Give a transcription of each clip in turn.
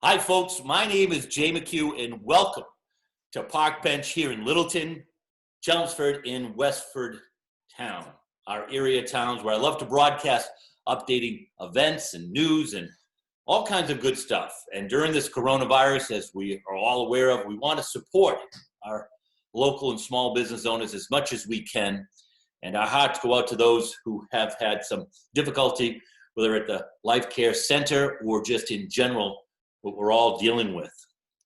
Hi, folks. My name is Jay McHugh, and welcome to Park Bench here in Littleton, Chelmsford, and Westford Town, our area towns where I love to broadcast updating events and news and all kinds of good stuff. And during this coronavirus, as we are all aware of, we want to support our local and small business owners as much as we can. And our hearts go out to those who have had some difficulty, whether at the Life Care Center or just in general, what we're all dealing with.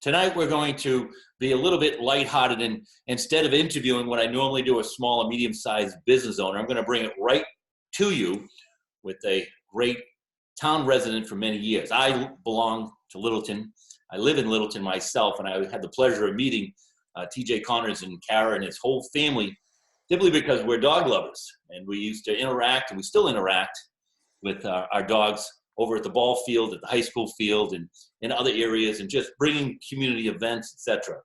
Tonight, we're going to be a little bit lighthearted, and instead of interviewing what I normally do, a small and medium-sized business owner, I'm going to bring it right to you with a great town resident for many years. I belong to Littleton. I live in Littleton myself, and I had the pleasure of meeting TJ Connors and Kara and his whole family, simply because we're dog lovers, and we used to interact, and we still interact with our dogs over at the ball field, at the high school field, and in other areas, and just bringing community events, etc.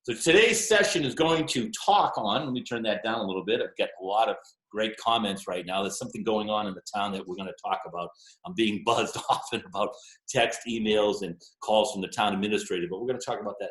So today's session is going to talk on, let me turn that down a little bit. I've got a lot of great comments right now. There's something going on in the town that we're going to talk about. I'm being buzzed often about text, emails, and calls from the town administrator, but we're going to talk about that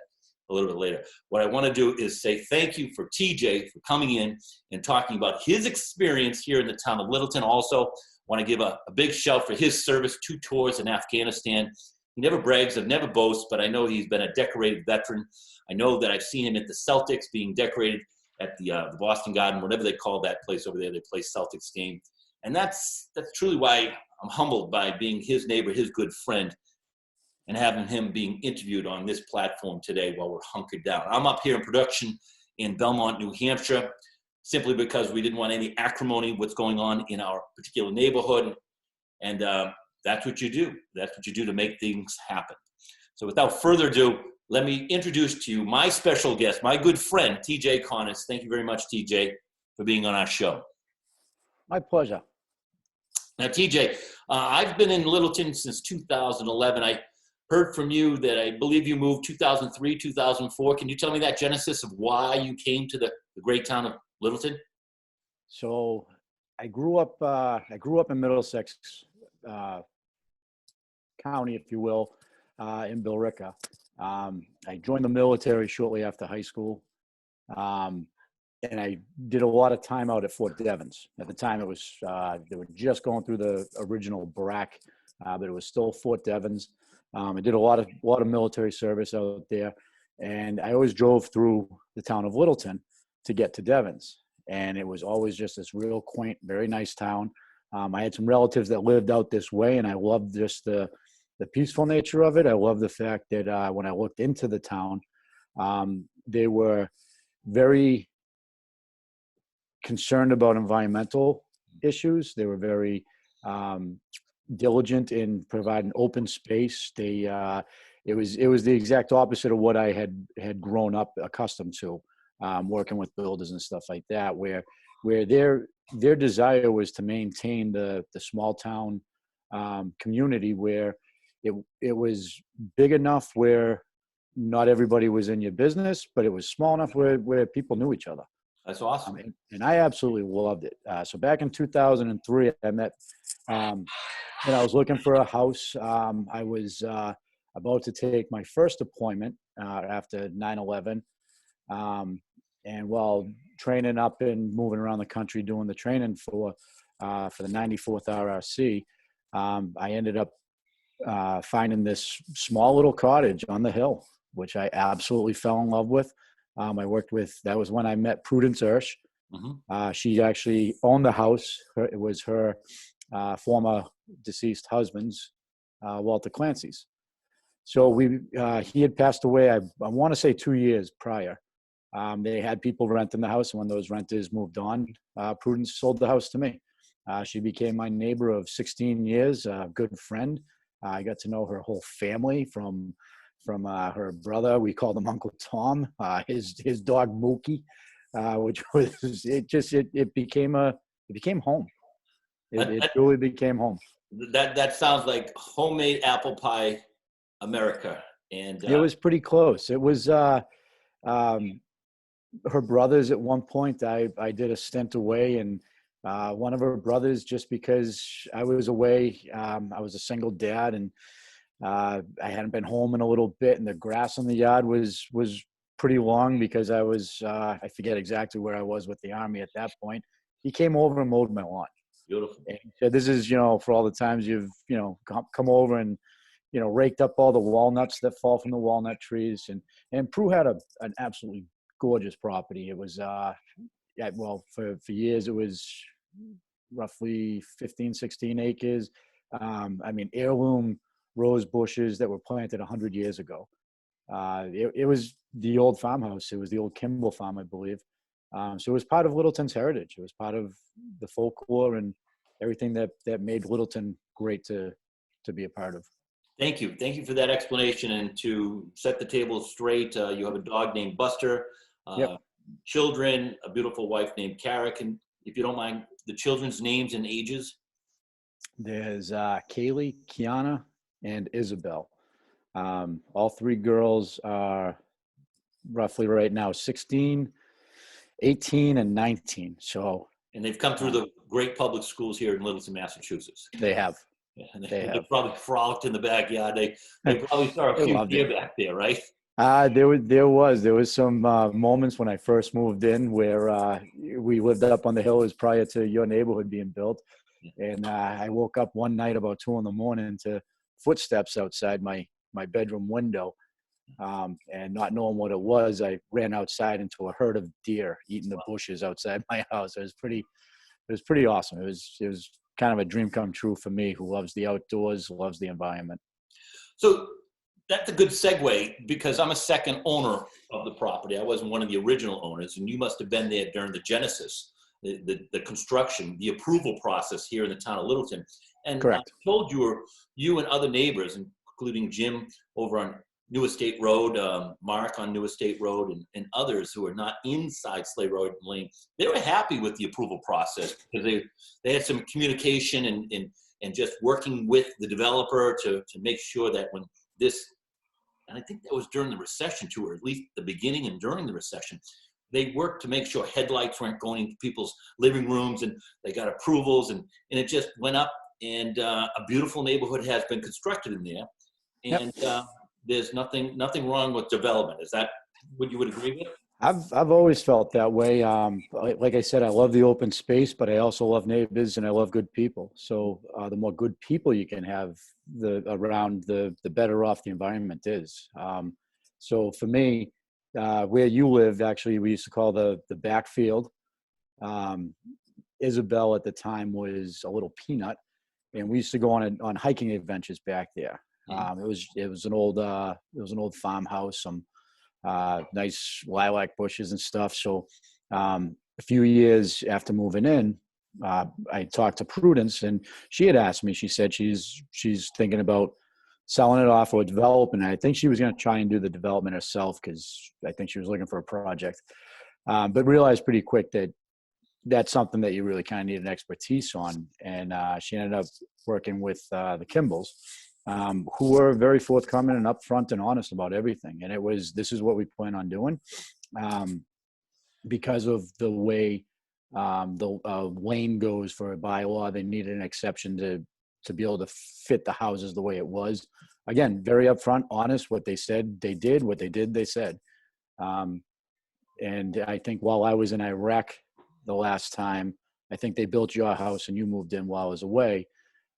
a little bit later. What I want to do is say thank you for TJ for coming in and talking about his experience here in the town of Littleton. Also, want to give a big shout for his service, 2 tours in Afghanistan. He never brags, never boasts, but I know he's been a decorated veteran. I know that I've seen him at the Celtics being decorated at the Boston Garden, whatever they call that place over there. They play Celtics game. And that's truly why I'm humbled by being his neighbor, his good friend, and having him being interviewed on this platform today while we're hunkered down. I'm up here in production in Belmont, New Hampshire, simply because we didn't want any acrimony what's going on in our particular neighborhood. And that's what you do. That's what you do to make things happen. So without further ado, let me introduce to you my special guest, my good friend, TJ Connors. Thank you very much, TJ, for being on our show. My pleasure. Now, TJ, I've been in Littleton since 2011. I heard from you that I believe you moved 2003, 2004. Can you tell me that genesis of why you came to the great town of Littleton? So I grew up in Middlesex County, if you will, in Billerica. I joined the military shortly after high school, and I did a lot of time out at Fort Devens. At the time, it was they were just going through the original BRAC, but it was still Fort Devens. I did a lot of military service out there, and I always drove through the town of Littleton to get to Devens. And it was always just this real quaint, very nice town. I had some relatives that lived out this way, and I loved just the peaceful nature of it. I love the fact that when I looked into the town, they were very concerned about environmental issues. They were very diligent in providing open space. It was the exact opposite of what I had grown up accustomed to. Working with builders and stuff like that, where their desire was to maintain the small town community, where it was big enough where not everybody was in your business, but it was small enough where people knew each other. That's awesome. And I absolutely loved it. So back in 2003, I met, and I was looking for a house. I was about to take my first appointment after 9/11. And while training up and moving around the country doing the training for the 94th RRC, I ended up finding this small little cottage on the hill, which I absolutely fell in love with. That was when I met Prudence Ersch. Mm-hmm. She actually owned the house. It was her former deceased husband's, Walter Clancy's. So he had passed away, I want to say 2 years prior. They had people renting the house, and when those renters moved on, Prudence sold the house to me. She became my neighbor of 16 years, a good friend. I got to know her whole family from her brother. We called him Uncle Tom. His dog Mookie, which was it became home. It really became home. That sounds like homemade apple pie, America, and it was pretty close. It was. Her brothers at one point, I did a stint away, and one of her brothers, just because I was away, I was a single dad, and I hadn't been home in a little bit, and the grass in the yard was pretty long because I was I forget exactly where I was with the Army at that point. He came over and mowed my lawn. Beautiful. And he said, "This is, for all the times you've, come over and, raked up all the walnuts that fall from the walnut trees." And Prue had an absolutely gorgeous property. It was, yeah, well, for years it was roughly 15, 16 acres. I mean, heirloom rose bushes that were planted 100 years ago. It was the old farmhouse. It was the old Kimball farm, I believe. So it was part of Littleton's heritage. It was part of the folklore and everything that made Littleton great to be a part of. Thank you. Thank you for that explanation. And to set the table straight, you have a dog named Buster, Yep. children, a beautiful wife named Kara. And if you don't mind, the children's names and ages. There's Kaylee, Kiana, and Isabel. All three girls are roughly right now 16, 18, and 19. So, And they've come through the great public schools here in Littleton, Massachusetts. they have. Yeah, and They they have. probably frolicked in the backyard. They probably saw a They few loved deer it. back there, right? There was some moments when I first moved in where we lived up on the hill. It was prior to your neighborhood being built, and I woke up one night about 2 a.m. to footsteps outside my bedroom window, and not knowing what it was, I ran outside into a herd of deer eating the bushes outside my house. It was pretty awesome. It was kind of a dream come true for me, who loves the outdoors, loves the environment. So that's a good segue because I'm a second owner of the property. I wasn't one of the original owners, and you must have been there during the genesis, the construction, the approval process here in the town of Littleton. And Correct. I told you and other neighbors, including Jim over on New Estate Road, Mark on New Estate Road, and others who are not inside Slade Road Lane, they were happy with the approval process because they had some communication and just working with the developer to make sure that when this, and I think that was during the recession too, or at least the beginning and during the recession, they worked to make sure headlights weren't going into people's living rooms, and they got approvals, and it just went up, and a beautiful neighborhood has been constructed in there. And there's nothing wrong with development. Is that what you would agree with? I've always felt that way. Like I said, I love the open space, but I also love neighbors and I love good people. So the more good people you can have around, the better off the environment is. So for me, where you lived, actually, we used to call the backfield. Isabel at the time was a little peanut, and we used to go on hiking adventures back there. It was an old farmhouse, some nice lilac bushes and stuff. So a few years after moving in, I talked to Prudence, and she had asked me. She said she's thinking about selling it off or developing it. I think she was going to try and do the development herself because I think she was looking for a project, but realized pretty quick that that's something that you really kind of need an expertise on. And she ended up working with the Kimballs, who were very forthcoming and upfront and honest about everything. And this is what we plan on doing. Because of the way the lane goes for a bylaw, they needed an exception to be able to fit the houses the way it was. Again, very upfront, honest. What they said, they did. What they did, they said. And I think while I was in Iraq the last time, I think they built your house and you moved in while I was away.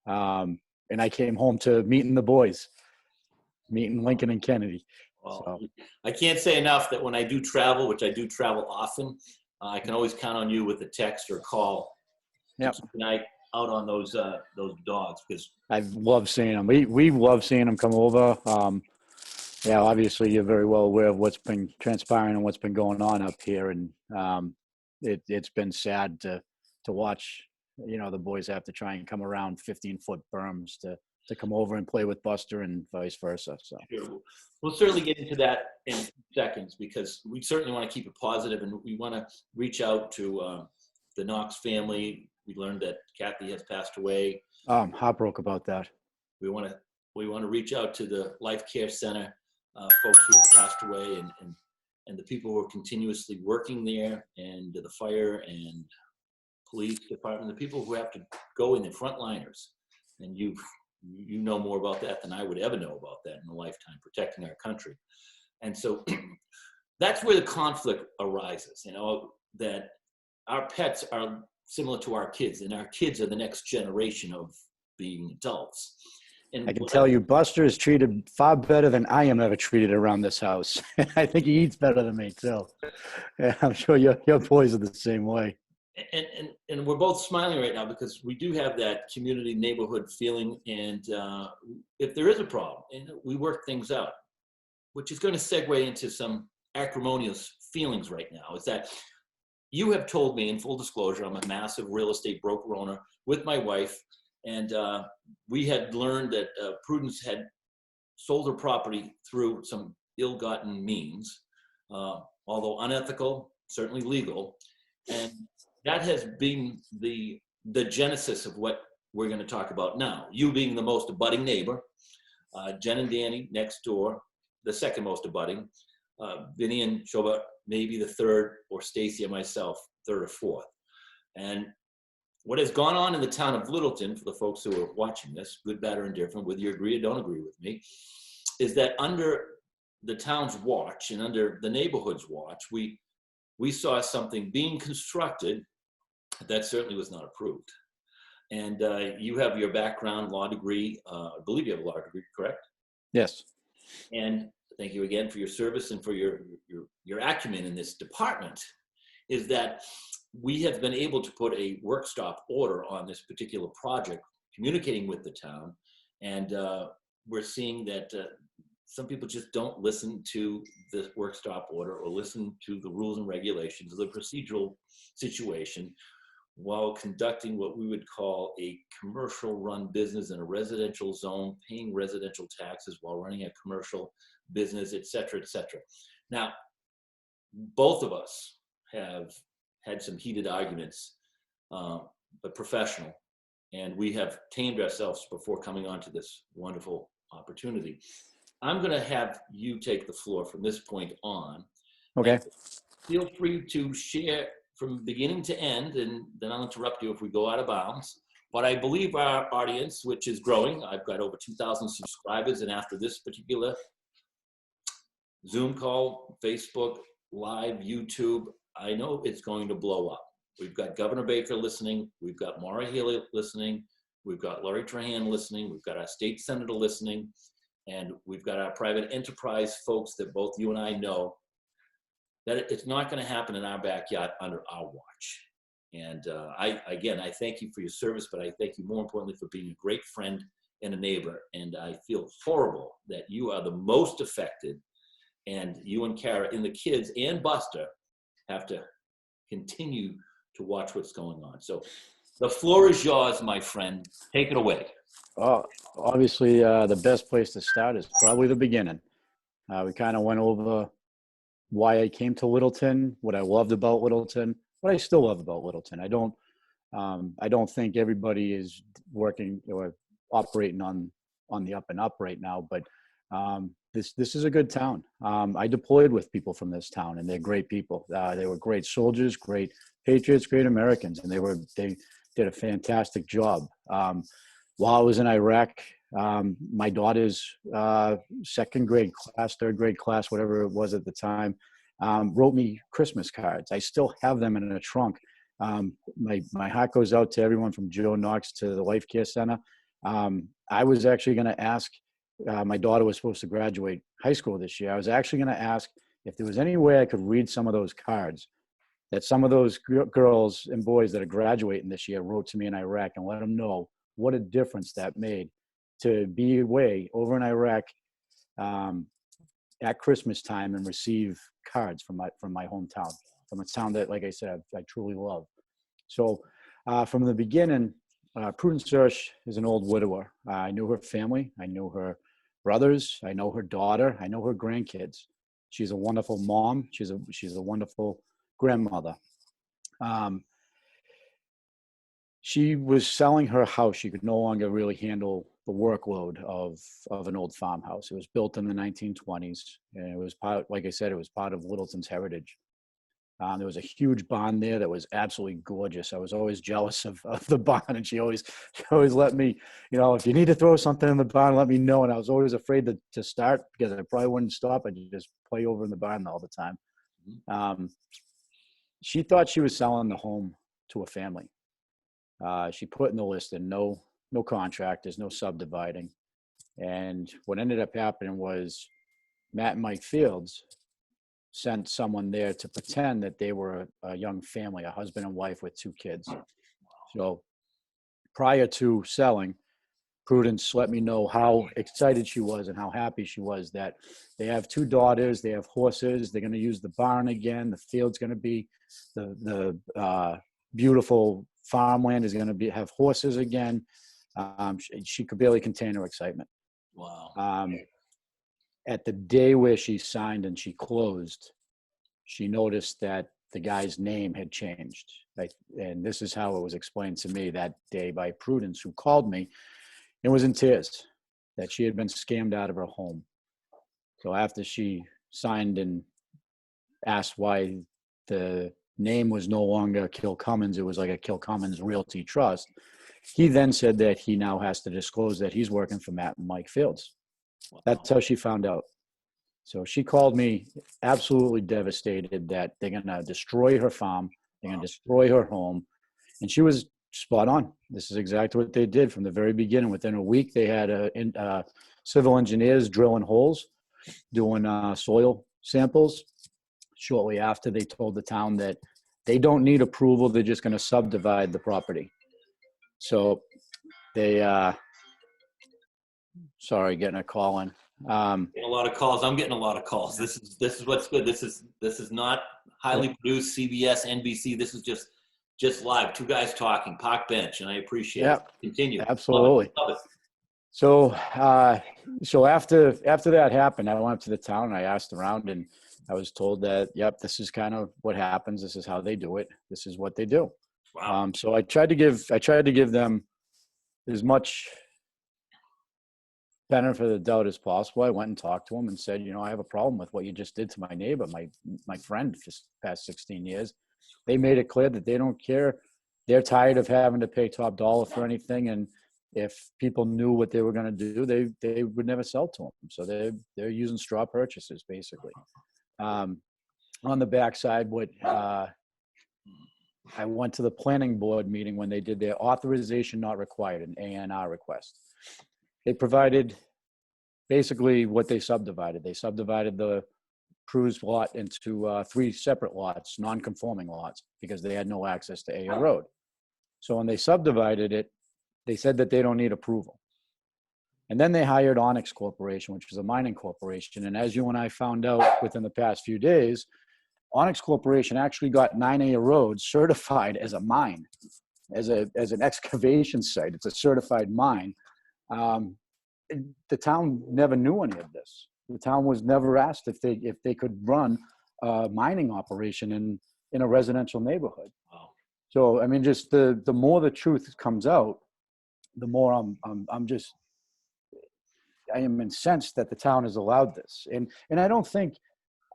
And I came home to meeting the boys, meeting Lincoln and Kennedy. Well, So. I can't say enough that when I do travel, which I do travel often, I can always count on you with a text or a call to keep an eye out on those dogs, because I love seeing them. We love seeing them come over. Yeah, obviously you're very well aware of what's been transpiring and what's been going on up here, and it's been sad to watch. The boys have to try and come around 15-foot berms to come over and play with Buster and vice versa. So sure. We'll certainly get into that in seconds, because we certainly want to keep it positive, and we want to reach out to the Knox family. We learned that Kathy has passed away. I'm heartbroken about that. We want to reach out to the Life Care Center folks who have passed away, and the people who are continuously working there, and the fire and police department, the people who have to go in the frontliners. And you've you know more about that than I would ever know about that in a lifetime, protecting our country. And so that's where the conflict arises, that our pets are similar to our kids, and our kids are the next generation of being adults. And I can tell you, Buster is treated far better than I am ever treated around this house. I think he eats better than me too. Yeah, I'm sure your boys are the same way. And we're both smiling right now because we do have that community neighborhood feeling. And if there is a problem, we work things out, which is going to segue into some acrimonious feelings right now, is that you have told me, in full disclosure, I'm a massive real estate broker owner with my wife. And we had learned that Prudence had sold her property through some ill-gotten means, although unethical, certainly legal. And that has been the genesis of what we're going to talk about now. You being the most abutting neighbor, Jen and Danny next door, the second most abutting, Vinny and Shoba maybe the third, or Stacy and myself, third or fourth. And what has gone on in the town of Littleton, for the folks who are watching this, good, bad, or indifferent, whether you agree or don't agree with me, is that under the town's watch and under the neighborhood's watch, we saw something being constructed that certainly was not approved. And you have your background, law degree. I believe you have a law degree, correct? Yes. And thank you again for your service and for your acumen in this department, is that we have been able to put a work stop order on this particular project, communicating with the town. And we're seeing that some people just don't listen to the work stop order or listen to the rules and regulations of the procedural situation while conducting what we would call a commercial run business in a residential zone, paying residential taxes while running a commercial business, et cetera, et cetera. Now, both of us have had some heated arguments, but professional, and we have tamed ourselves before coming onto this wonderful opportunity. I'm going to have you take the floor from this point on. Okay. Feel free to share from beginning to end, and then I'll interrupt you if we go out of bounds. But I believe our audience, which is growing, I've got over 2,000 subscribers, and after this particular Zoom call, Facebook, Live, YouTube, I know it's going to blow up. We've got Governor Baker listening. We've got Maura Healey listening. We've got Laurie Trahan listening. We've got our state senator listening. And we've got our private enterprise folks that both you and I know that it's not going to happen in our backyard under our watch. And I thank you for your service, but I thank you more importantly for being a great friend and a neighbor. And I feel horrible that you are the most affected, and you and Kara and the kids and Buster have to continue to watch what's going on. So the floor is yours, my friend. Take it away. Well, obviously, the best place to start is probably the beginning. We kind of went over why I came to Littleton, what I loved about Littleton, what I still love about Littleton. I don't think everybody is working or operating on the up and up right now, but this is a good town. I deployed with people from this town, and they're great people. They were great soldiers, great patriots, great Americans, and they did a fantastic job. While I was in Iraq, my daughter's second grade class, third grade class, whatever it was at the time, wrote me Christmas cards. I still have them in a trunk. My heart goes out to everyone from Joe Knox to the Life Care Center. I was actually going to ask, my daughter was supposed to graduate high school this year. I was actually going to ask if there was any way I could read some of those cards that some of those girls and boys that are graduating this year wrote to me in Iraq, and let them know what a difference that made to be away over in Iraq at Christmas time and receive cards from my hometown, from a town that, like I said, I truly love. So from the beginning, Prudence Hirsch is an old widower. I knew her family. I knew her brothers. I know her daughter. I know her grandkids. She's a wonderful mom. She's a wonderful grandmother. She was selling her house. She could no longer really handle the workload of an old farmhouse. It was built in the 1920s, and it was part, like I said, it was part of Littleton's heritage. There was a huge barn there that was absolutely gorgeous. I was always jealous of the barn, and she always let me, if you need to throw something in the barn, let me know. And I was always afraid to start because I probably wouldn't stop. I'd just play over in the barn all the time. She thought she was selling the home to a family. She put in the listing, no contractors, no subdividing. And what ended up happening was Matt and Mike Fields sent someone there to pretend that they were a young family, a husband and wife with 2 kids. So prior to selling, Prudence let me know how excited she was and how happy she was that they have 2 daughters, they have horses, they're going to use the barn again, the field's going to be the beautiful farmland is going to have horses again. She could barely contain her excitement. Wow. At the day where she signed and she closed, she noticed that the guy's name had changed. And this is how it was explained to me that day by Prudence, who called me and was in tears that she had been scammed out of her home. So after she signed and asked why the name was no longer Kilcummins, it was like a Kilcummins Realty Trust, he then said that he now has to disclose that he's working for Matt and Mike Fields. Wow. That's how she found out. So she called me absolutely devastated that they're going to destroy her farm. They're going to destroy her home. And she was spot on. This is exactly what they did from the very beginning. Within a week, they had civil engineers drilling holes, doing soil samples. Shortly after, they told the town that they don't need approval. They're just going to subdivide the property. So they, sorry, getting a call in. Getting a lot of calls. I'm getting a lot of calls. This is what's good. This is not highly produced CBS, NBC. This is just live. 2 guys talking, park bench, and I appreciate it. Continue. Absolutely. Love it. So, so after that happened, I went up to the town and I asked around, and I was told that, yep, this is kind of what happens. This is how they do it. This is what they do. Wow. So I tried to give them as much benefit of the doubt as possible. I went and talked to them and said, I have a problem with what you just did to my neighbor, my friend for the past 16 years. They made it clear that they don't care. They're tired of having to pay top dollar for anything. And if people knew what they were going to do, they would never sell to them. So they're using straw purchases, basically. On the backside, I went to the planning board meeting when they did their authorization not required, an ANR request. They provided basically what they subdivided. They subdivided the Cruz lot into 3 separate lots, non-conforming lots, because they had no access to A Road. So when they subdivided it, they said that they don't need approval. And then they hired Onyx Corporation, which was a mining corporation. And as you and I found out within the past few days, Onyx Corporation actually got 9A Road certified as a mine, as an excavation site. It's a certified mine. The town never knew any of this. The town was never asked if they could run a mining operation in a residential neighborhood. Wow. So I mean, just the more the truth comes out, the more I am incensed that the town has allowed this. And I don't think,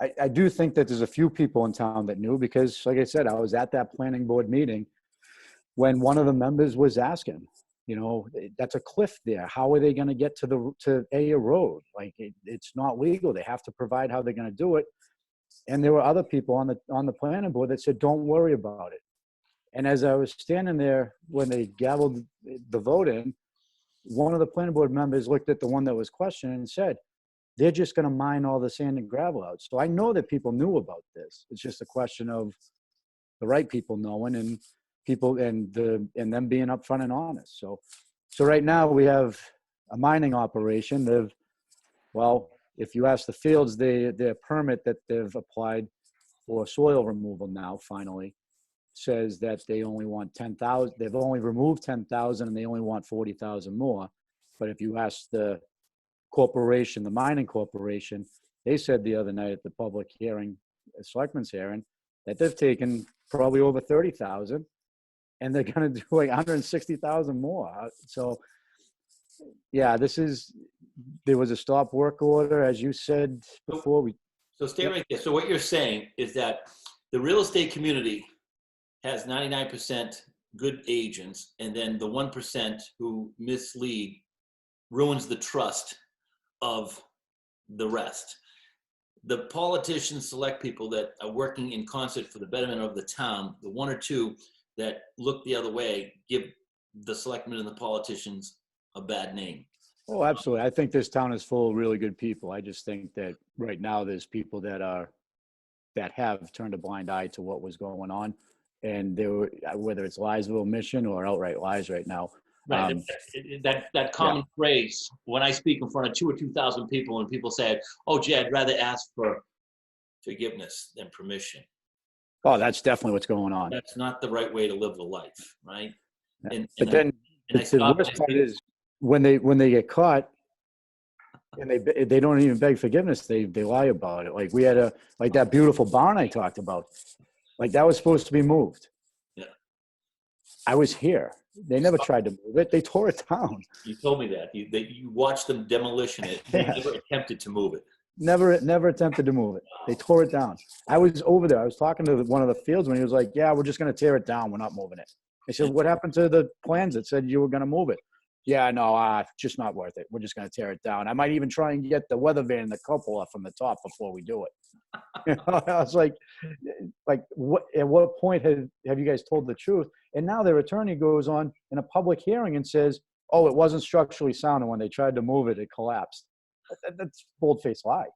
I do think that there's a few people in town that knew, because like I said, I was at that planning board meeting when one of the members was asking, that's a cliff there. How are they going to get to A Road? Like it's not legal. They have to provide how they're going to do it. And there were other people on the planning board that said, don't worry about it. And as I was standing there when they gavelled the vote in, one of the planning board members looked at the one that was questioning and said, they're just going to mine all the sand and gravel out. So I know that people knew about this. It's just a question of the right people knowing and people and them being upfront and honest. So right now we have a mining operation. If you ask the Fields, their permit that they've applied for soil removal now finally says that they only want 10,000. They've only removed 10,000 and they only want 40,000 more. But if you ask the corporation, the mining corporation, they said the other night at the public hearing, selectmen's hearing, that they've taken probably over 30,000 and they're going to do like 160,000 more. So yeah, there was a stop work order, as you said before. So stay right there. So what you're saying is that the real estate community has 99% good agents, and then the 1% who mislead ruins the trust of the rest. The politicians select people that are working in concert for the betterment of the town. The one or two that look the other way give the selectmen and the politicians a bad name. Oh, absolutely. I think this town is full of really good people. I just think that right now there's people that have turned a blind eye to what was going on, and they were, whether it's lies of omission or outright lies right now. Right. That common phrase, when I speak in front of 2,000 or 2,000 people and people say, oh, gee, I'd rather ask for forgiveness than permission. Oh, that's definitely what's going on. That's not the right way to live the life, right? Yeah. But then the worst part is when they get caught and they don't even beg forgiveness, they lie about it. Like we had that beautiful barn I talked about, like that was supposed to be moved. Yeah. I was here. They never tried to move it. They tore it down. You told me that. You watched them demolition it. They never attempted to move it. Never attempted to move it. They tore it down. I was over there. I was talking to one of the fields when he was like, yeah, we're just going to tear it down. We're not moving it. I said, what happened to the plans that said you were going to move it? Yeah, no, just not worth it. We're just going to tear it down. I might even try and get the weather van and the cupola from the top before we do it. You know, I was like, what? At what point have you guys told the truth? And now their attorney goes on in a public hearing and says, oh, it wasn't structurally sound, and when they tried to move it, it collapsed. That's bold-faced lie.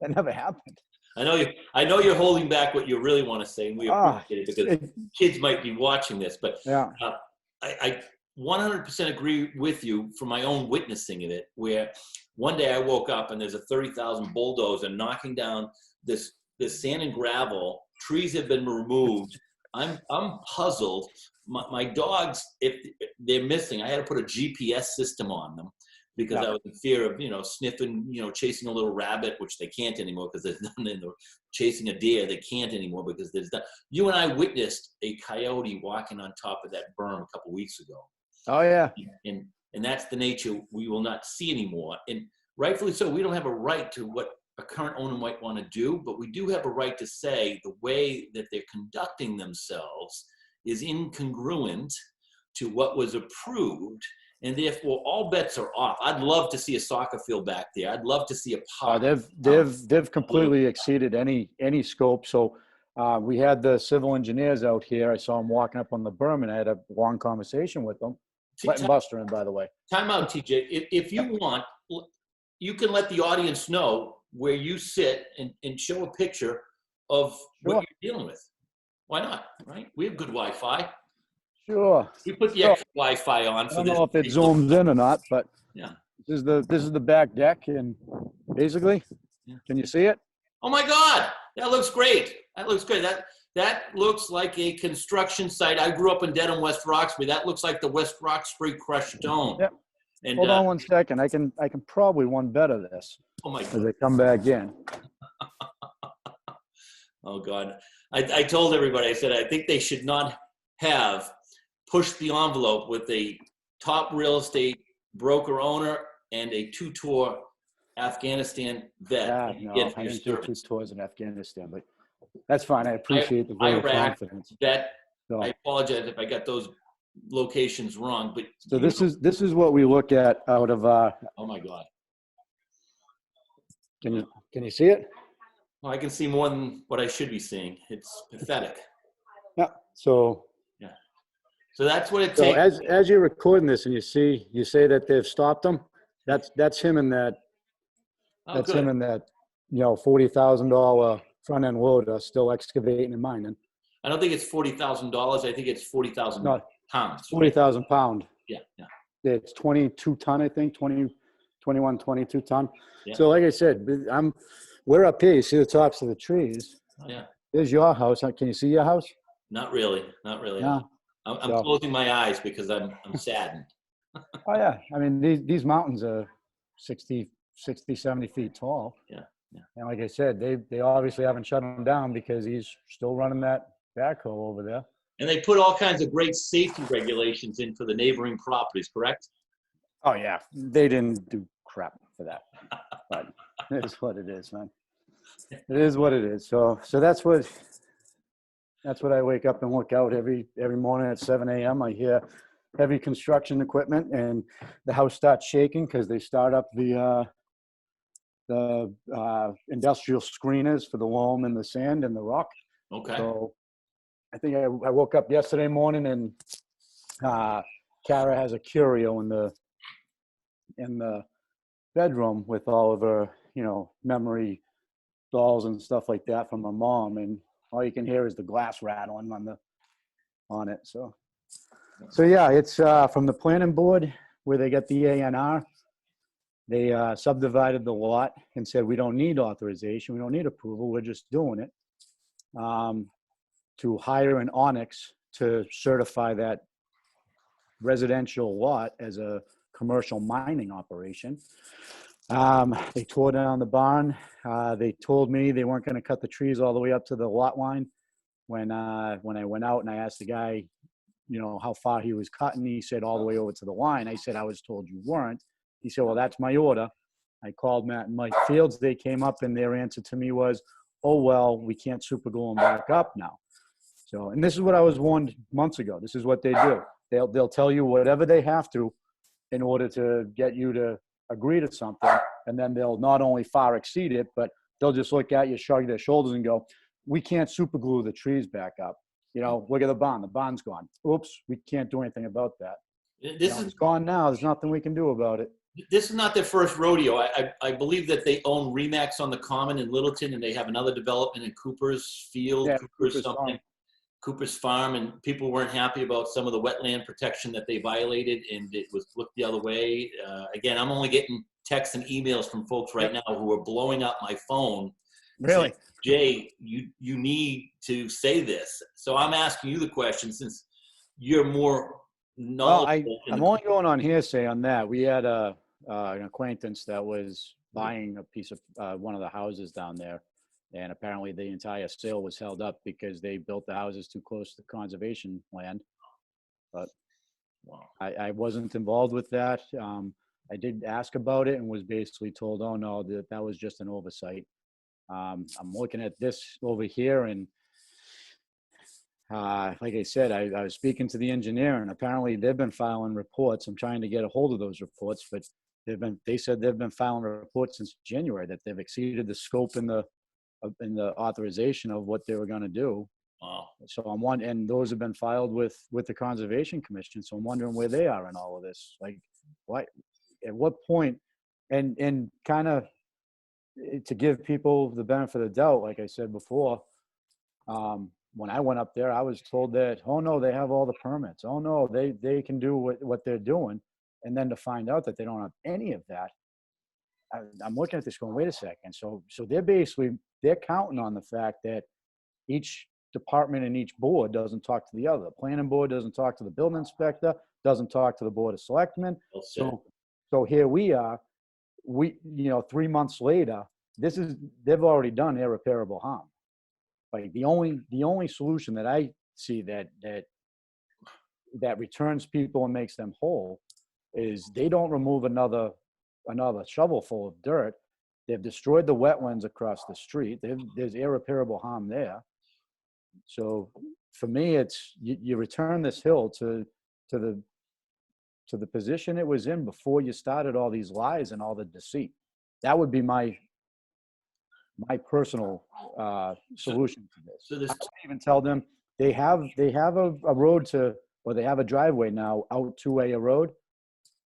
That never happened. I know you're holding back what you really want to say, and we appreciate it because kids might be watching this. But yeah. I 100% agree with you from my own witnessing of it, where one day I woke up and there's a 30,000 bulldozer knocking down this sand and gravel. Trees have been removed. I'm puzzled. My dogs, if they're missing, I had to put a GPS system on them because I was in fear of, sniffing, chasing a little rabbit, which they can't anymore because there's none in the chasing a deer. They can't anymore because there's none. You and I witnessed a coyote walking on top of that berm a couple weeks ago. Oh yeah. And that's the nature we will not see anymore. And rightfully so, we don't have a right to what a current owner might want to do, but we do have a right to say the way that they're conducting themselves is incongruent to what was approved, and therefore all bets are off. I'd love to see a soccer field back there. I'd love to see a park. They've completely exceeded any scope. So we had the civil engineers out here. I saw them walking up on the berm, and I had a long conversation with them. Letting Buster in, by the way. Time out, TJ. If you want, you can let the audience know where you sit and show a picture of what you're dealing with. Why not, right? We have good Wi-Fi. Sure. We put the extra Wi-Fi on for this. I don't know if it zooms in or not, but yeah. This is the back deck, and basically, can you see it? Oh my God, that looks great. That looks great. That looks like a construction site. I grew up in Dedham, West Roxbury. That looks like the West Roxbury crushed stone. Yep. And, hold on one second. I can probably one better this. Oh my God. As they come back in. Oh God. I told everybody, I said, I think they should not have pushed the envelope with a top real estate broker owner and a two-tour Afghanistan vet. Yeah, no, I didn't do 2 tours in Afghanistan, but that's fine. I appreciate the vote of confidence. Vet. So, I apologize if I got those locations wrong, but so this is what we look at out of oh my God. Can you see it? Well, I can see more than what I should be seeing. It's pathetic. Yeah. So that's what it takes. So as you're recording this and you say that they've stopped them, that's him in that him in that $40,000 front end loader still excavating and mining. I don't think it's $40,000. I think it's 40,000 pounds. 40,000 pound. Yeah. It's 22 ton, I think, 21, 22 ton. Yeah. So like I said, we're up here. You see the tops of the trees. Oh, yeah. There's your house. Can you see your house? Not really. Yeah. I'm closing my eyes because I'm saddened. Oh yeah. I mean, these mountains are 60, 70 feet tall. Yeah. And like I said, they obviously haven't shut him down because he's still running that backhoe over there. And they put all kinds of great safety regulations in for the neighboring properties, correct? Oh yeah. They didn't do crap for that. But it is what it is, man. It is what it is. So that's what That's what I wake up and look out every morning at 7 a.m. I hear heavy construction equipment, and the house starts shaking because they start up the industrial screeners for the loam and the sand and the rock. Okay. So I think I woke up yesterday morning, and Kara has a curio in the bedroom with all of her, memory dolls and stuff like that from her mom, and all you can hear is the glass rattling on it. So yeah, it's from the planning board where they got the ANR. They subdivided the lot and said, we don't need authorization, we don't need approval, we're just doing it, to hire an Onyx to certify that residential lot as a commercial mining operation. They tore down the barn. They told me they weren't going to cut the trees all the way up to the lot line. When I went out and I asked the guy, how far he was cutting, he said all the way over to the line. I said, I was told you weren't. He said, well, that's my order. I called Matt and Mike Fields. They came up, and their answer to me was, oh, well, we can't super glue them back up now. So, and this is what I was warned months ago. This is what they do. They'll tell you whatever they have to in order to get you to agree to something, and then they'll not only far exceed it, but they'll just look at you, shrug their shoulders, and go, we can't super glue the trees back up. Look at the barn. The barn's gone. Oops, we can't do anything about that. It's gone now. There's nothing we can do about it. This is not their first rodeo. I believe that they own Remax on the Common in Littleton, and they have another development in Cooper's Field, Yeah, Cooper's something. Cooper's Farm, and people weren't happy about some of the wetland protection that they violated, and it was looked the other way. Again, I'm only getting texts and emails from folks right now who are blowing up my phone. Really? Saying, Jay, you need to say this. So I'm asking you the question, since you're more knowledgeable. Well, I'm only going on hearsay on that. We had an acquaintance that was buying a piece of one of the houses down there. And apparently the entire sale was held up because they built the houses too close to conservation land. But I wasn't involved with that. I did ask about it and was basically told, oh, no, that was just an oversight. I'm looking at this over here, and like I said, I was speaking to the engineer, and apparently they've been filing reports. I'm trying to get a hold of those reports, but they said they've been filing reports since January that they've exceeded the scope in the authorization of what they were going to do. Wow. So and those have been filed with the Conservation Commission. So I'm wondering where they are in all of this. Like, at what point, and kind of to give people the benefit of the doubt, like I said before, when I went up there, I was told that, oh no, they have all the permits. Oh no, they can do what they're doing. And then to find out that they don't have any of that, I'm looking at this going, wait a second. So they're counting on the fact that each department and each board doesn't talk to the other. The planning board doesn't talk to the building inspector, doesn't talk to the board of selectmen. So here we are, 3 months later, they've already done irreparable harm. Like the only solution that I see that returns people and makes them whole is they don't remove another shovel full of dirt. They've destroyed the wetlands across the street. There's irreparable harm there. So for me, it's you return this hill to the position it was in before you started all these lies and all the deceit. That would be my personal solution to this. So this, I would even tell them they have a road or they have a driveway now out to a road.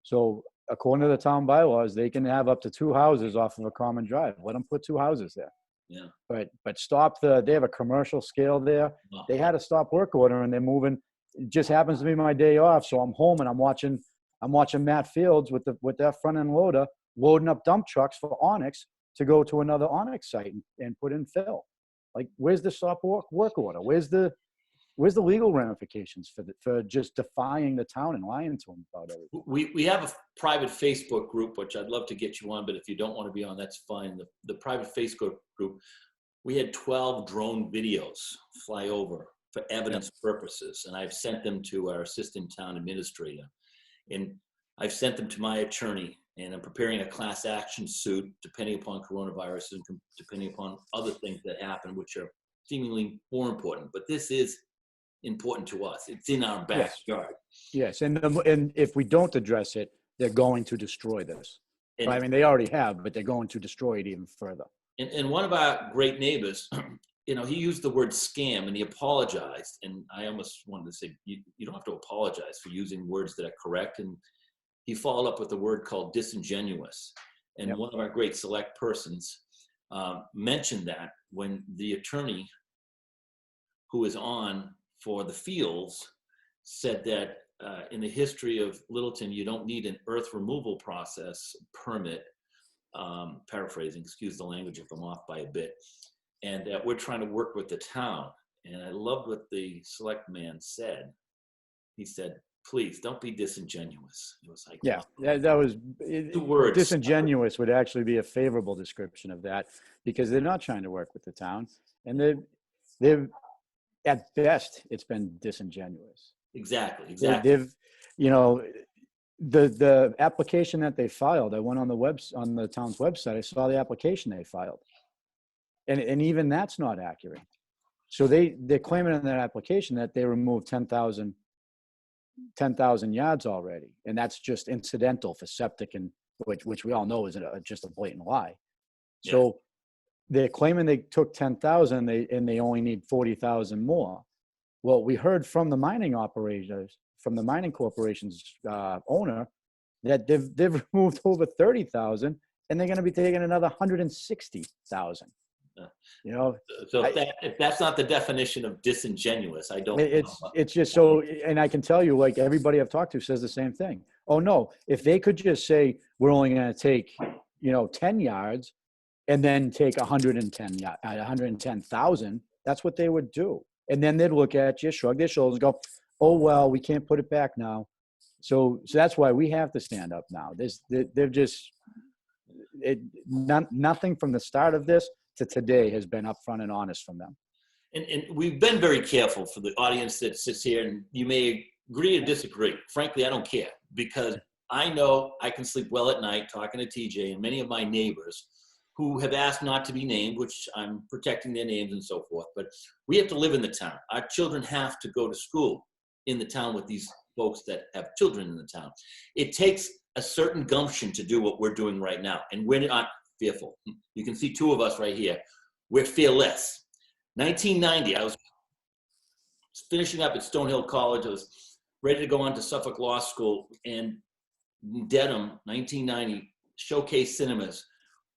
So according to the town bylaws, they can have up to 2 houses off of a common drive. Let them put 2 houses there. Yeah. But stop they have a commercial scale there. Wow. They had a stop work order and they're moving. It just happens to be my day off. So I'm home and I'm watching Matt Fields with that front end loader loading up dump trucks for Onyx to go to another Onyx site and put in fill. Like, where's the stop work order? Where's the legal ramifications for just defying the town and lying to them about everything? We have a private Facebook group, which I'd love to get you on, but if you don't want to be on, that's fine. The private Facebook group, we had 12 drone videos fly over for evidence purposes, and I've sent them to our assistant town administrator, and I've sent them to my attorney, and I'm preparing a class action suit depending upon coronavirus and depending upon other things that happen, which are seemingly more important, but this is important to us. It's in our Yes. backyard. Yes, and if we don't address it, they're going to destroy this. I mean, they already have, but they're going to destroy it even further. And one of our great neighbors, he used the word scam and he apologized. And I almost wanted to say, you don't have to apologize for using words that are correct. And he followed up with a word called disingenuous. And Yep. one of our great select persons mentioned that when the attorney who is on for the Fields said that in the history of Littleton, you don't need an earth removal process permit, paraphrasing, excuse the language if I'm off by a bit, and that we're trying to work with the town. And I loved what the select man said. He said, please don't be disingenuous. It was like, Yeah, that was 2 words. disingenuous would actually be a favorable description of that, because they're not trying to work with the town, and they've at best it's been disingenuous. Exactly. They've, the application that they filed, I went on the town's website, I saw the application they filed, and even that's not accurate. So they're claiming in that application that they removed 10,000 yards already, and that's just incidental for septic, and which we all know is just a blatant lie. Yeah. So they're claiming they took 10,000 and they only need 40,000 more. Well, we heard from the mining operators, from the mining corporation's owner, that they've removed over 30,000, and they're going to be taking another 160,000. So if that's not the definition of disingenuous, I don't. It's just so, and I can tell you, like, everybody I've talked to says the same thing. Oh no, if they could just say we're only going to take 10 yards, and then take 110,000, that's what they would do. And then they'd look at you, shrug their shoulders, and go, oh well, we can't put it back now. So that's why we have to stand up now. They're just nothing from the start of this to today has been upfront and honest from them. And we've been very careful for the audience that sits here, and you may agree or disagree. Frankly, I don't care, because I know I can sleep well at night talking to TJ and many of my neighbors who have asked not to be named, which I'm protecting their names and so forth. But we have to live in the town. Our children have to go to school in the town with these folks that have children in the town. It takes a certain gumption to do what we're doing right now, and we're not fearful. You can see 2 of us right here. We're fearless. 1990, I was finishing up at Stonehill College. I was ready to go on to Suffolk Law School, and Dedham, 1990, Showcase Cinemas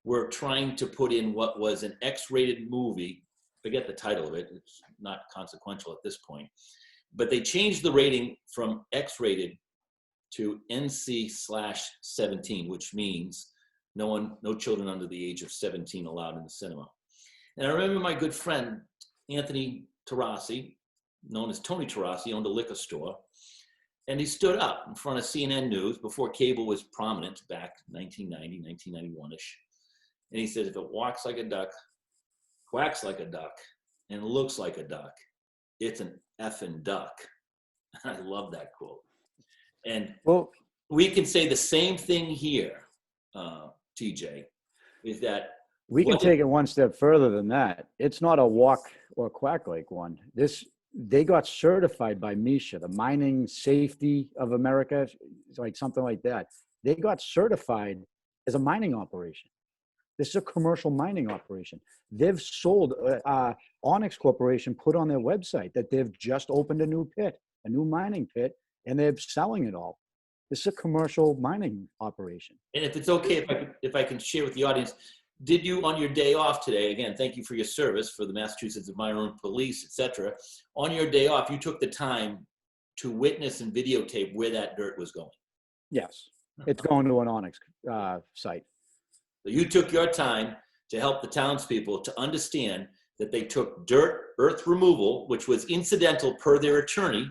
were trying to put in what was an X-rated movie. Forget the title of it. It's not consequential at this point. But they changed the rating from X-rated to NC/17, which means no children under the age of 17 allowed in the cinema. And I remember my good friend, Anthony Tarasi, known as Tony Tarasi, owned a liquor store. And he stood up in front of CNN News before cable was prominent back 1990, 1991-ish. And he said, if it walks like a duck, quacks like a duck, and looks like a duck, it's an effing duck. I love that quote. And we can say the same thing here, TJ, is that we can take it one step further than that. It's not a walk or quack like one. They got certified by MSHA, the Mining Safety of America, like something like that. They got certified as a mining operation. This is a commercial mining operation. They've sold, Onyx Corporation put on their website that they've just opened a new mining pit, and they're selling it all. This is a commercial mining operation. And if it's okay, if I can share with the audience, did you, on your day off today, again, thank you for your service for the Massachusetts Environment Police, etc. On your day off, you took the time to witness and videotape where that dirt was going? Yes, it's going to an Onyx site. So you took your time to help the townspeople to understand that they took earth removal, which was incidental per their attorney,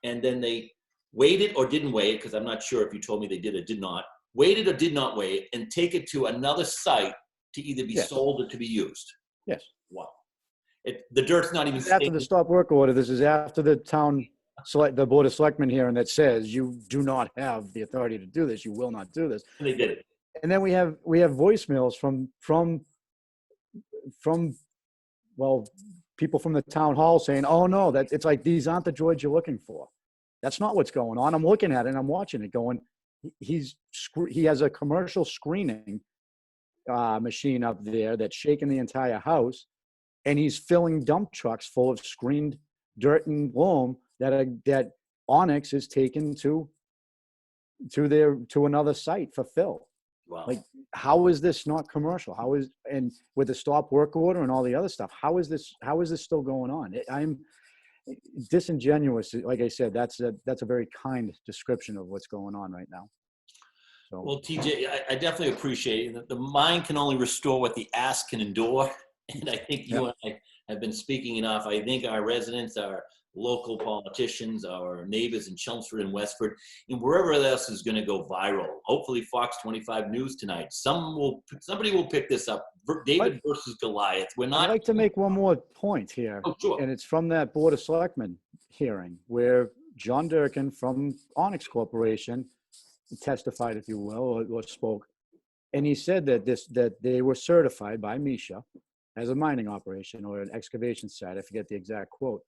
and then they weighed it or didn't weigh it, because I'm not sure if you told me they did or did not, weighed it or did not weigh it, and take it to another site to either be sold or to be used. Yes. Wow. The dirt's not even after the stop work order. This is after the the Board of Selectmen hearing that says you do not have the authority to do this. You will not do this. And they did it. And then we have voicemails from people people from the town hall saying, oh no, that it's like, these aren't the droids you're looking for. That's not what's going on. I'm looking at it and I'm watching it going, he has a commercial screening machine up there that's shaking the entire house, and he's filling dump trucks full of screened dirt and loam that Onyx is taken to another site for fill. Wow. Like, how is this not commercial? And with the stop work order and all the other stuff, how is this still going on? I'm disingenuous. Like I said, that's a very kind description of what's going on right now. So. Well, TJ, I definitely appreciate it. The mind can only restore what the ass can endure. And I think you and I have been speaking enough. I think our residents, our local politicians, our neighbors in Chelmsford and Westford, and wherever else is going to go viral. Hopefully Fox 25 News tonight. Somebody will pick this up. David versus Goliath. I'd like to make one more point here. Oh, sure. And it's from that Board of Selectmen hearing where John Durkin from Onyx Corporation testified, if you will, or spoke. And he said that they were certified by McHugh as a mining operation or an excavation site. I forget the exact quote.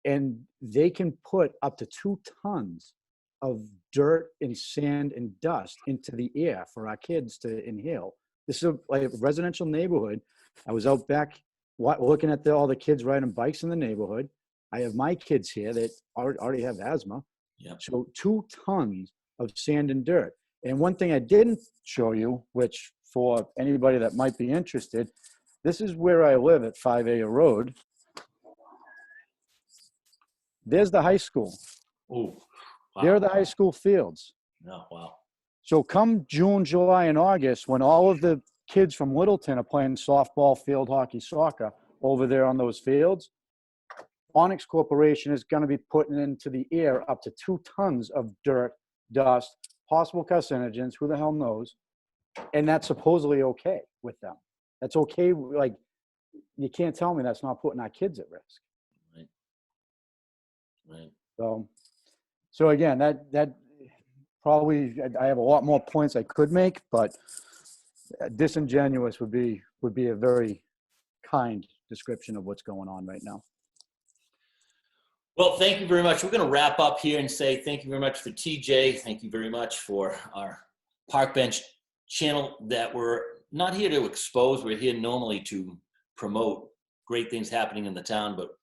And they can put up to 2 tons of dirt and sand and dust into the air for our kids to inhale. This is like a residential neighborhood. I was out back looking at all the kids riding bikes in the neighborhood. I have my kids here that already have asthma. Yep. So 2 tons of sand and dirt. And one thing I didn't show you, which for anybody that might be interested, this is where I live at 5A Road. There's the high school. Oh, wow. There are the high school fields. Oh, wow. So come June, July, and August, when all of the kids from Littleton are playing softball, field hockey, soccer over there on those fields, Onyx Corporation is going to be putting into the air up to 2 tons of dirt, dust, possible carcinogens, who the hell knows, and that's supposedly okay with them. That's okay. Like, you can't tell me that's not putting our kids at risk. Right. So again, that probably, I have a lot more points I could make, but disingenuous would be a very kind description of what's going on right now. Well, thank you very much. We're going to wrap up here and say thank you very much for TJ. Thank you very much for our Park Bench channel that we're not here to expose. We're here normally to promote great things happening in the town, but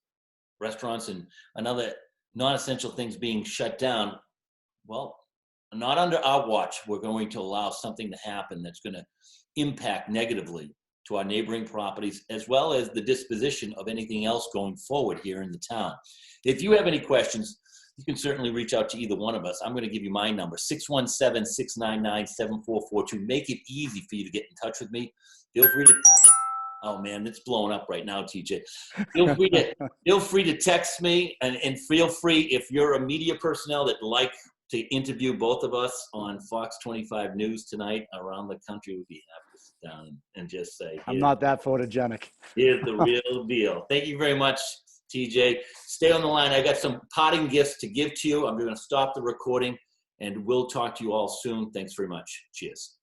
restaurants and other non-essential things being shut down, well, not under our watch. We're going to allow something to happen that's going to impact negatively to our neighboring properties, as well as the disposition of anything else going forward here in the town. If you have any questions, you can certainly reach out to either one of us. I'm going to give you my number, 617-699-7442. Make it easy for you to get in touch with me. Feel free to, oh man, it's blowing up right now, TJ. Feel free to text me, and feel free, if you're a media personnel that like to interview both of us on Fox 25 News tonight around the country, we'd be happy to sit down and just say, I'm not that photogenic. Here's the real deal. Thank you very much, TJ. Stay on the line. I got some parting gifts to give to you. I'm going to stop the recording, and we'll talk to you all soon. Thanks very much. Cheers.